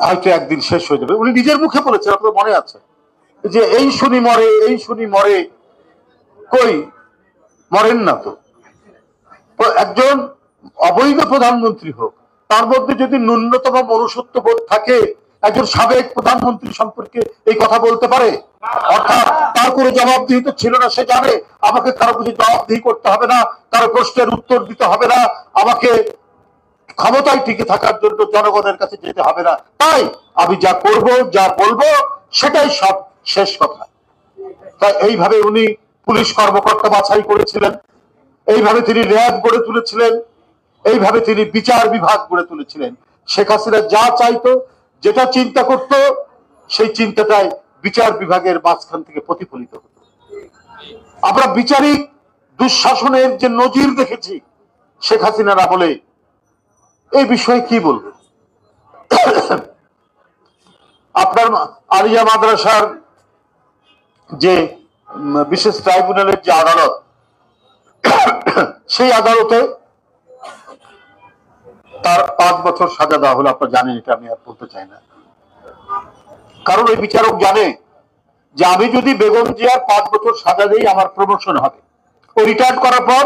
হয়তো একদিন শেষ হয়ে যাবে। উনি নিজের মুখে বলেছেন, আপনার মনে আছে, যে এই শনি মরে, এই শনি মরে, কই মরেন না তো। একজন অবৈধ প্রধানমন্ত্রী হোক, তার মধ্যে যদি ন্যূনতম মনুষ্যত্ব বোধ থাকে, একজন সাবেক প্রধানমন্ত্রী সম্পর্কে এই কথা বলতে পারে? অর্থাৎ তার কোনো জবাবদিহি তো ছিল না, সে জানে আমাকে কারো কিছু জবাবদিহি করতে হবে না, কারো প্রশ্নের উত্তর দিতে হবে না, আমাকে ক্ষমতায় টিকে থাকার জন্য জনগণের কাছে যেতে হবে না, তাই আমি যা করব যা বলবো সেটাই সব শেষ কথা। তাই এইভাবে উনি পুলিশ কর্মকর্তা বাছাই করেছিলেন, এইভাবে তিনি র্যাব গড়ে তুলেছিলেন, এইভাবে তিনি বিচার বিভাগ গড়ে তুলেছিলেন। শেখ হাসিনা যা চাইতো, যেটা চিন্তা করত, সেই চিন্তাটাই বিচার বিভাগের মাঝখান থেকে প্রতিফলিত হতো। আমরা বিচারিক দুঃশাসনের যে নজির দেখেছি শেখ হাসিনার আমলে, এই বিষয়ে কি বলবো? আপনার আলিয়া মাদ্রাসার যে বিশেষ ট্রাইব্যুনালের যে আদালত, সেই আদালতে তার 5 বছর সাজা দেওয়া হলো। আপনারা জানেন, এটা আমি আর বলতে চাই না, কারণ ওই বিচারক জানে যে আমি যদি বেগম জিয়ার 5 বছর সাজা দিই আমার প্রমোশন হবে। ও রিটায়ার করার পর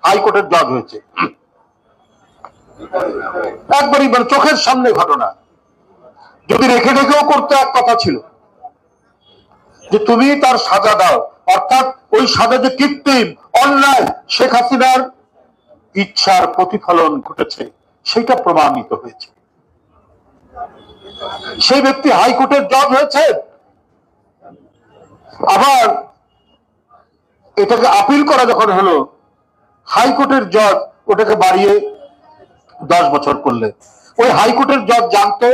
হাইকোর্টের জজ হয়েছে, একবারই মানে চোখের সামনে ঘটনা। যদি রেখে রেখেও করতে এক কথা ছিল যে তুমি তার সাজা দাও, অর্থাৎ ওই সাজা যে কৃত্রিম অন্যায়, শেখ হাসিনার ইচ্ছার প্রতিফলন ঘটেছে সেটা প্রমাণিত হয়েছে। সেই ব্যক্তি হাইকোর্টের জজ হয়েছে, আবার এটাকে আপিল করা যখন হলো, হাইকোর্টের জজ ওটাকে বাড়িয়ে 10 বছর করলে। ওই হাইকোর্টের জজ জানতো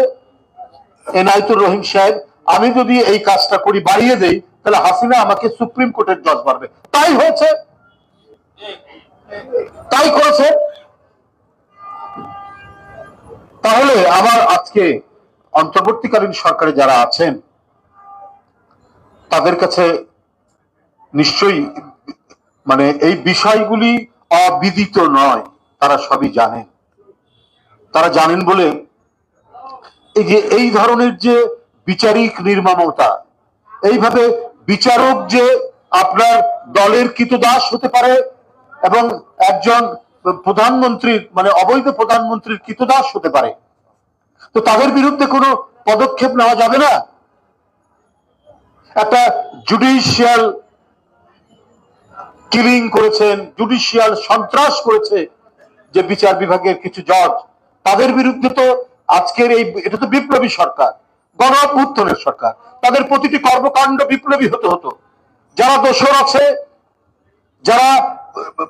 এনায়েতুর রহিম সাহেব, আমি যদি এই কাজটা করি, বাড়িয়ে দেই, তাহলে হাসিনা আমাকে সুপ্রিম কোর্টের জজ বাড়বে। তাই হয়েছে, তাই করেছে। তাহলে আবার আজকে অন্তর্বর্তীকালীন সরকারে যারা আছেন তাদের কাছে নিশ্চয়ই মানে এই বিষয়গুলি অবিদিত নয়, তারা সবই জানেন। তারা জানেন বলে এই যে এই ধরনের যে বিচারিক নির্মমতা, এইভাবে বিচারক যে আপনার দলের কৃতদাস হতে পারে এবং একজন প্রধানমন্ত্রীর মানে অবৈধ প্রধানমন্ত্রীর কৃতদাস হতে পারে, তো তাদের বিরুদ্ধে কোনো পদক্ষেপ নেওয়া যাবে না? একটা জুডিশিয়াল কিলিং করেছেন, জুডিশিয়াল সন্ত্রাস করেছে যে বিচার বিভাগের কিছু জজ, তাদের বিরুদ্ধে তো আজকের এই, এটা তো বিপ্লবী সরকার, গণ অভ্যুত্থানের সরকার, তাদের প্রতিটি কর্মকাণ্ড বিপ্লবী হতে হতো। যারা দোষর আছে, যারা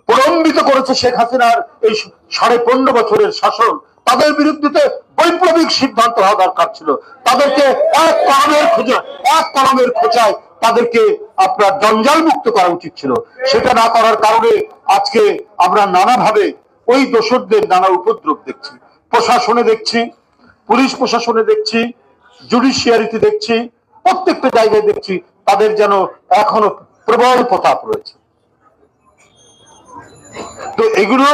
প্রলম্বিত করেছে শেখ হাসিনার এই 15.5 বছরের শাসন, তাদের বিরুদ্ধে বৈপ্লবিক সিদ্ধান্ত হওয়া দরকার ছিল। তাদেরকে এক কলমের খোঁচায় তাদেরকে আপনার জঞ্জাল মুক্ত করা উচিত ছিল। সেটা না করার কারণে আজকে আমরা নানাভাবে ওই দোষরদের নানা উপদ্রব দেখছি, প্রশাসনে দেখছি, পুলিশ প্রশাসনে দেখছি, জুডিশিয়ারিতে দেখছি, প্রত্যেকটা জায়গায় দেখছি তাদের যেন এখনো প্রবল প্রতাপ রয়েছে। তো এগুলো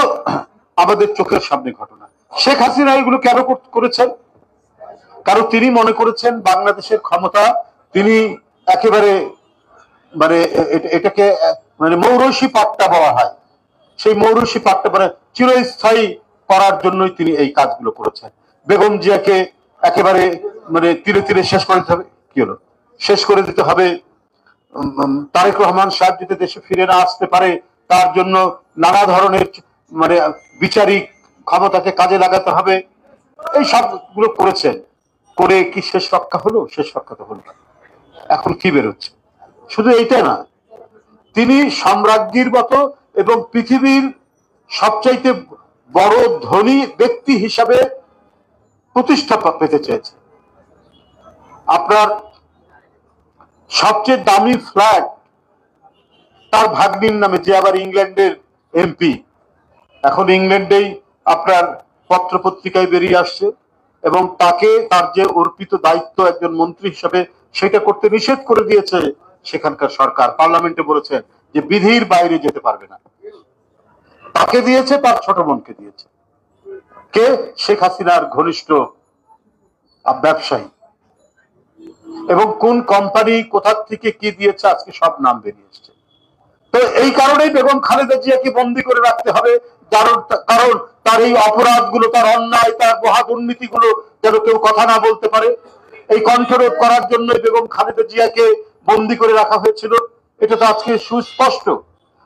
আমাদের চোখের সামনে ঘটনা। শেখ হাসিনা এগুলো কেন করেছেন? কারণ তিনি মনে করেছেন বাংলাদেশের ক্ষমতা তিনি একেবারে মানে এটাকে মানে মৌরসি পাট্টা বলা হয়, সেই মৌরসি পাট্টা মানে চিরস্থায়ী করার জন্যই তিনি এই কাজগুলো করেছেন। বেগম জিয়াকে একেবারে মানে তীরে তীরে শেষ করে দিতে হবে। কি হলো? শেষ করে দিতে হবে। তারেক রহমান সাহেব যদি দেশে ফিরে না আসতে পারে, তার জন্য নানা ধরনের মানে বিচারিক ক্ষমতাকে কাজে লাগাতে হবে। এই সবগুলো করেছেন, করে কি শেষ রক্ষা হলো? শেষ রক্ষা তো হলো না। এখন কি বেরোচ্ছে? শুধু এইটা না, তিনি সাম্রাজ্যের মতো এবং পৃথিবীর সবচাইতে বড় ধনী ব্যক্তি হিসাবে প্রতিষ্ঠা পেতে চেয়েছে। আপনার সবচেয়ে দামি ফ্ল্যাট তার ভাগ্নির নামে, যে আবার ইংল্যান্ডের এমপি। এখন ইংল্যান্ডেই আপনার পত্র পত্রিকায় বেরিয়ে আসছে এবং তাকে তার যে অর্পিত দায়িত্ব একজন মন্ত্রী হিসাবে সেটা করতে নিষেধ করে দিয়েছে সেখানকার সরকার। পার্লামেন্টে বলেছে যে বিধির বাইরে যেতে পারবে না। তাকে দিয়েছে, তার ছোট বোনকে দিয়েছে। কে? শেখ হাসিনার ঘনিষ্ঠ ব্যবসায়ী। এবং কোন কোম্পানি কোথা থেকে কি দিয়েছে আজকে সব নাম বেরিয়ে এসছে। তো এই কারণেই বেগম খালেদা জিয়াকে বন্দী করে রাখতে হবে, কারণ তার এই অপরাধগুলো, তার অন্যায়, তার মহা দুর্নীতিগুলো যেন কেউ কথা না বলতে পারে। এই কণ্ঠরোধ করার জন্য বেগম খালেদা জিয়াকে বন্দী করে রাখা হয়েছিল। এটা তো আজকে সুস্পষ্ট।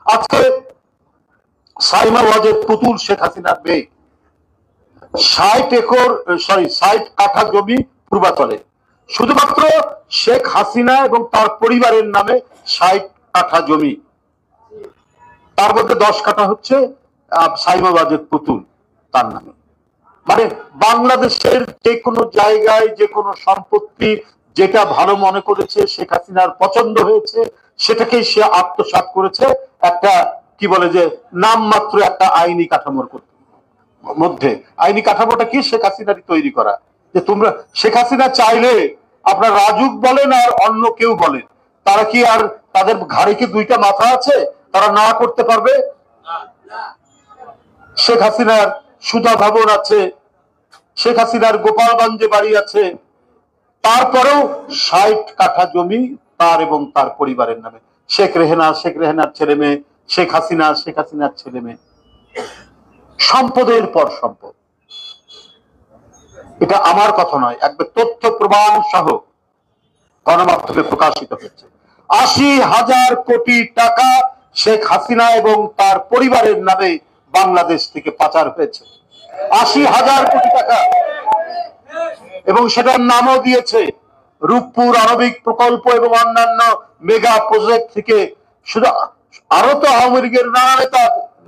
আজকে সাইমা ওয়াজেদ পুতুল শেখ হাসিনার মেয়ে 60 কাঠা জমি পূর্বাচলে, শুধুমাত্র শেখ হাসিনা এবং তার পরিবারের নামে 60 কাঠা জমি, তার মধ্যে 10 কাঠা হচ্ছে সাইমা ওয়াজেদ পুতুল তার নামে। মানে বাংলাদেশের যে কোনো জায়গায় যে কোনো সম্পত্তি যেটা ভালো মনে করেছে, শেখ হাসিনার পছন্দ হয়েছে, সেটাকেই সে আত্মসাৎ করেছে একটা কি বলে যে নামমাত্র একটা আইনি কাঠামোর মধ্যে। আইনি কাঠামোটা কি? শেখ হাসিনারই তৈরি করা। যে তোমরা শেখ হাসিনা চাইলে আপনার রাজুক বলেন আর অন্য কেউ বলেন, তারা কি আর তাদের ঘাড়ে কি দুইটা মাথা আছে? তারা না করতে পারবে? শেখ হাসিনার সুধা ভবন আছে, শেখ হাসিনার গোপালগঞ্জে বাড়ি আছে, তারপরেও 60 কাঠা জমি তার এবং তার পরিবারের নামে। শেখ রেহেনার ছেলে মেয়ে, শেখ হাসিনার ছেলে মেয়ে, সম্পদের পর সম্পদ। এটা আমার কথা নয়, একবার তথ্য প্রমাণ সহ গণমাধ্যমে প্রকাশিত হয়েছে। 80,000 কোটি টাকা শেখ হাসিনা এবং তার পরিবারের নামে বাংলাদেশ থেকে পাচার হয়েছে। 80,000 কোটি টাকা। এবং সেটার নামও দিয়েছে রূপপুর আণবিক প্রকল্প এবং অন্যান্য মেগা প্রজেক্ট থেকে। শুধু আরো তো আওয়ামী লীগের নানা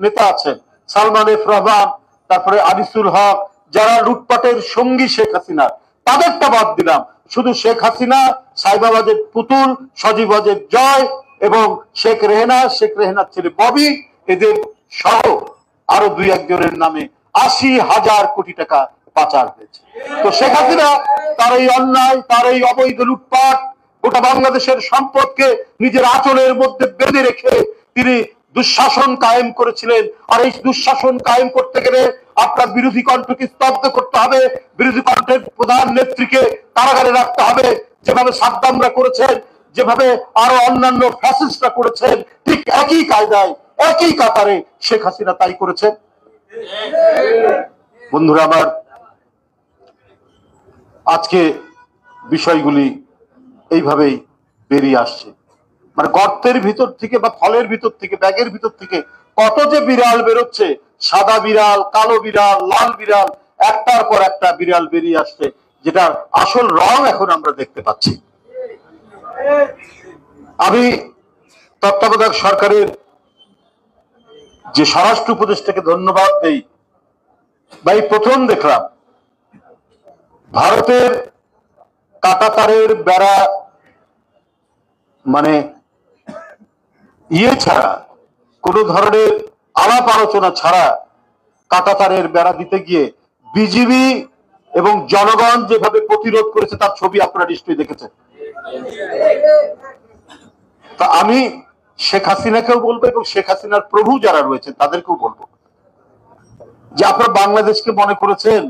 নেতা আছেন, সালমান এফ রহমান, তারপরে আনিসুল হক, যারা লুটপাটের সঙ্গী শেখ হাসিনা, তাদেরটা বাদ দিলাম। শুধু শেখ হাসিনা, সাইমা ওয়াজেদ পুতুল, সজীব ওয়াজেদ জয় এবং শেখ রেহেনার ছেলে ববি, এদের সহ আরো 2-1 জনের নামে 80,000 কোটি টাকা পাচার হয়েছে। তো শেখ হাসিনা তার এই অন্যায়, তার এই অবৈধ লুটপাট, গোটা বাংলাদেশের সম্পদকে নিজের আঁচলের মধ্যে বেঁধে রেখে তিনি দুঃশাসন কায়েম করেছিলেন। আর এই দুঃশাসন কায়েম করতে গেলে আপনার বিরোধী কণ্ঠকে স্তব্ধ করতে হবে, বিরোধী কণ্ঠের প্রধান নেত্রীকে কারাগারে রাখতে হবে, যেভাবে সাদ্দামরা করেছেন, যেভাবে আরো অন্যান্য ফ্যাসিস্টরা করেছেন, ঠিক একই কায়দায় একই কাতারে শেখ হাসিনা তাই করেছেন। বন্ধুরা আমার, আজকে বিষয়গুলি এইভাবেই বেরিয়ে আসছে। মানে গর্তের ভিতর থেকে বা ফলের ভিতর থেকে, ব্যাগের ভিতর থেকে কত যে বিড়াল বেরোচ্ছে, সাদা বিড়াল, কালো বিড়াল, লাল বিড়াল, একটার পর একটা বিড়াল বেরিয়ে আসছে, যেটার আসল রং এখন আমরা দেখতে পাচ্ছি। আমি তত্ত্বাবধায়ক সরকারের যে স্বরাষ্ট্র উপদেষ্টাকে ধন্যবাদ দেই। ভাই, প্রথম দেখলাম ভারতের কাঁটাতারের বেড়া মানে ছাড়া, কোন ধরনের আলাপ আলোচনা ছাড়া কাঁটাতারের বেড়া দিতে গিয়ে বিজিবি এবং জনগণ যেভাবে প্রতিরোধ করেছে তার ছবি আপনারা নিশ্চয়ই দেখেছেন। তা আমি শেখ হাসিনাকেও বলবো এবং শেখ হাসিনার প্রভু যারা রয়েছে তাদেরকেও বলবো যে আপনারা বাংলাদেশকে মনে করেছেন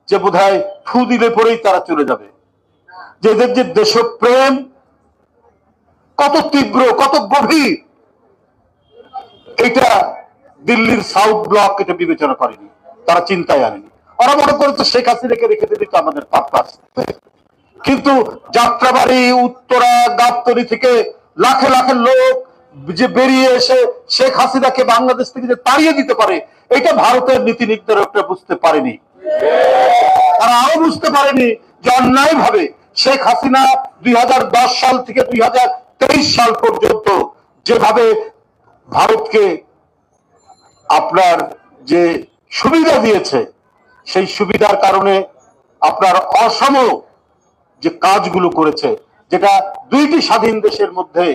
যে বোধহয় ফু দিলে পরেই তারা চলে যাবে। যে এদের যে দেশপ্রেম কত তীব্র, কত গভীর, এটা দিল্লির সাউথ ব্লক এটা বিবেচনা করেনি, তারা চিন্তায় আনেনি। ওরা মনে করেছে শেখ হাসিনাকে রেখে দিলে তো আমাদের পারপাস। কিন্তু যাত্রাবাড়ি, উত্তরা, গাবতলী থেকে লাখে লাখে লোক যে বেরিয়ে এসে শেখ হাসিনাকে বাংলাদেশ থেকে যে তাড়িয়ে দিতে পারে, এটা ভারতের নীতি নির্ধারকরা বুঝতে পারেনি। তারা আরো বুঝতে পারেনি যে অন্যায় ভাবে শেখ হাসিনা 2010 সাল থেকে 2023 সাল পর্যন্ত যেভাবে ভারতকে আপনার যে সুবিধা দিয়েছে, সেই সুবিধার কারণে আপনার অসম যে কাজগুলো করেছে, যেটা দুইটি স্বাধীন দেশের মধ্যে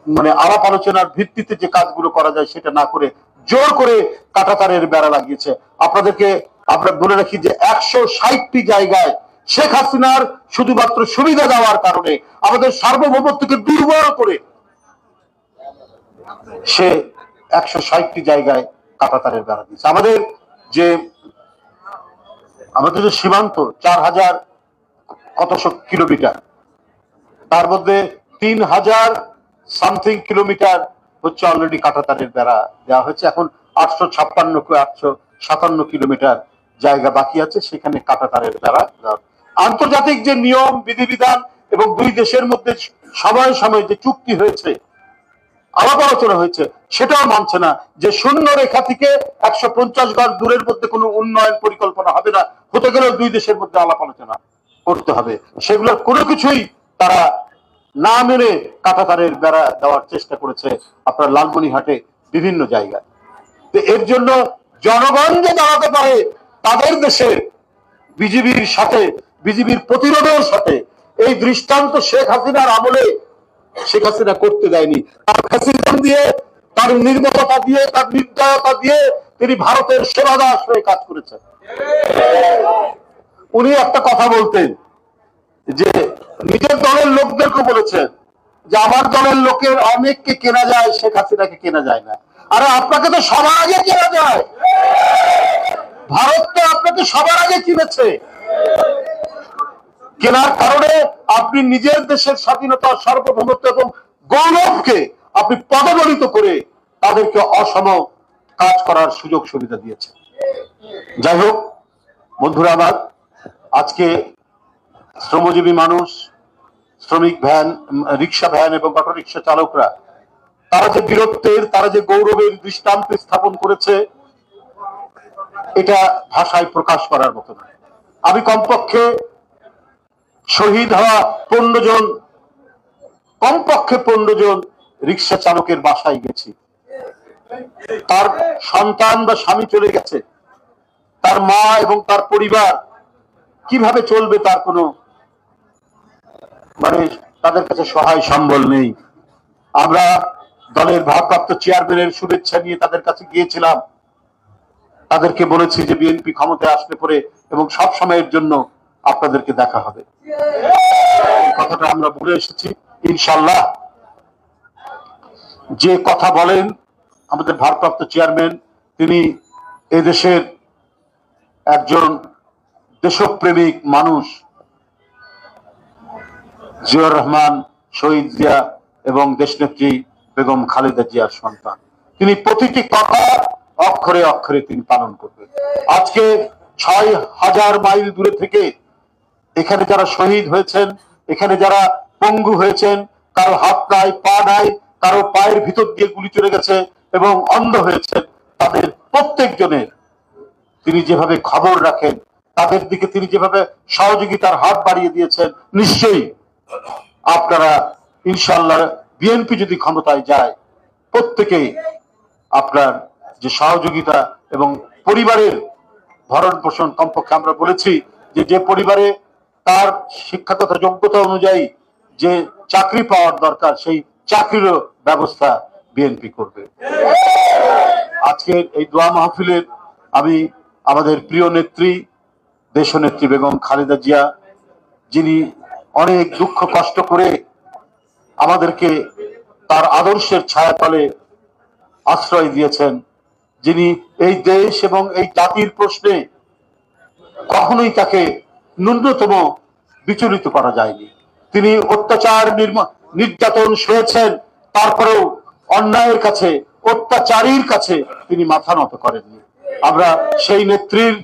মানে আলাপ আলোচনার ভিত্তিতে যে কাজগুলো করা যায় সেটা না করে জোর করে কাঁটাতারের বেড়া লাগিয়েছে। আপনাদেরকে আমরা বলে রাখি যে 160টি জায়গায় শেখ হাসিনার শুধুমাত্র সুবিধা দেওয়ার কারণে আমাদের সার্বভৌমত্বকে দুর্বল করে সে 160টি জায়গায় কাঁটাতারের বেড়া দিয়েছে। আমাদের যে আমাদের যে সীমান্ত 4000 কতশো কিলোমিটার, তার মধ্যে 3000 সামথিং কিলোমিটার হচ্ছে অলরেডি কাঁটাতারের বেড়া দেওয়া হয়েছে। এখন 857 কিলোমিটার জায়গা বাকি আছে, সেখানে কাঁটাতারের বেড়া দেওয়া। আন্তর্জাতিক যে নিয়ম বিধিবিধান এবং দুই দেশের মধ্যে সময়ে সময়ে যে চুক্তি হয়েছে, আলাপ আলোচনা হয়েছে, সেটাও মানছে না যে শূন্য রেখা থেকে 150 গজ দূরের মধ্যে কোনো উন্নয়ন পরিকল্পনা হবে না, হতে গেলেও দুই দেশের মধ্যে আলাপ আলোচনা করতে হবে। সেগুলোর কোনো কিছুই তারা না মেনে কাঁটাতারের বেড়া দেওয়ার চেষ্টা করেছে আপনার লালমনিরহাটে বিভিন্ন জায়গায়। তো এর জন্য জনগণ যে দাঁড়াতে পারে তাদের দেশে বিজেপির সাথে, বিজেপির প্রতিরোধের সাথে, এই দৃষ্টান্ত শেখ হাসিনার আমলে শেখ হাসিনা করতে দেয়নি। তার ফ্যাসিজম দিয়ে, তার নির্মমতা দিয়ে, তার নির্দয়তা দিয়ে তিনি ভারতের সেবাদাস হয়ে কাজ করেছেন। উনি একটা কথা বলতেন যে নিজের দলের লোকদেরকে বলেছেন যে আমার দলের লোকের অনেককে কেনা যায়, শেখ হাসিনাকে কেনা যায় না। আরে আপনাকে তো সবার আগে কেনা যায়, ভারত তো আপনাকে সবার আগে কিনেছে। কেনার কারণে আপনি নিজের দেশের স্বাধীনতা, সার্বভৌমত্ব এবং গৌরবকে আপনি পদদলিত করে তাদেরকে অসম কাজ করার সুযোগ সুবিধা দিয়েছে। যাই হোক বন্ধুরা আমার, আজকে শ্রমজীবী মানুষ, শ্রমিক ভ্যান, রিক্সা ভ্যান এবং অটো রিক্সা চালকরা তারা যে বীরত্বের, তারা যে গৌরবের দৃষ্টান্ত স্থাপন করেছে, এটা ভাষায় প্রকাশ করার মতো নয়। আমি কমপক্ষে শহীদ হওয়া 15 জন, কমপক্ষে 15 জন রিক্সা চালকের বাসায় গেছি। তার সন্তান বা স্বামী চলে গেছে, তার মা এবং তার পরিবার কিভাবে চলবে তার কোনো তাদের কাছে সহায় সম্বল নেই। আমরা দলের ভারপ্রাপ্ত চেয়ারম্যানের শুভেচ্ছা নিয়ে তাদের কাছে গিয়েছিলাম, তাদেরকে বলেছি যে বিএনপি ক্ষমতায় আসলে পরে এবং সব সময়ের জন্য আপনাদেরকে দেখা হবে। কথাটা আমরা বলে এসেছি। ইনশাল্লাহ যে কথা বলেন আমাদের ভারপ্রাপ্ত চেয়ারম্যান, তিনি এদেশের একজন দেশপ্রেমিক মানুষ। জিয়াউর রহমান, শহীদ জিয়া এবং দেশনেত্রী বেগম খালেদা জিয়ার সন্তান। তিনি প্রতিটি কথা অক্ষরে অক্ষরে তিনি পালন করবেন। আজকে 6000 মাইল দূরে থেকে এখানে যারা শহীদ হয়েছেন, এখানে যারা পঙ্গু হয়েছেন, কারো হাত নাই, পা নাই, কারো পায়ের ভিতর দিয়ে গুলি চলে গেছে এবং অন্ধ হয়েছেন, তাদের প্রত্যেকজনের তিনি যেভাবে খবর রাখেন, তাদের দিকে তিনি যেভাবে সহযোগিতার হাত বাড়িয়ে দিয়েছেন, নিশ্চয়ই আপনারা ইনশাআল্লাহ বিএনপি যদি ক্ষমতায় যায়, প্রত্যেকেই আপনার যে সহযোগিতা এবং পরিবারের ভরণ পোষণ, কমপক্ষে আমরা বলেছি যে যে পরিবারে তার শিক্ষাগত যোগ্যতা অনুযায়ী যে চাকরি পাওয়ার দরকার, সেই চাকরিরও ব্যবস্থা বিএনপি করবে। আজকের এই দোয়া মাহফিলের আমি আমাদের প্রিয় নেত্রী, দেশনেত্রী বেগম খালেদা জিয়া, যিনি অনেক দুঃখ কষ্ট করে আমাদেরকে তার আদর্শের ছায়াতলে আশ্রয় দিয়েছেন, যিনি এই দেশ এবং এই জাতির প্রশ্নে কখনোই তাকে ন্যূনতম বিচলিত করা যায়নি। তিনি অত্যাচার, নির্যাতন সয়েছেন, তারপরেও অন্যায়ের কাছে, অত্যাচারীর কাছে তিনি মাথা নত করেননি। আমরা সেই নেত্রীর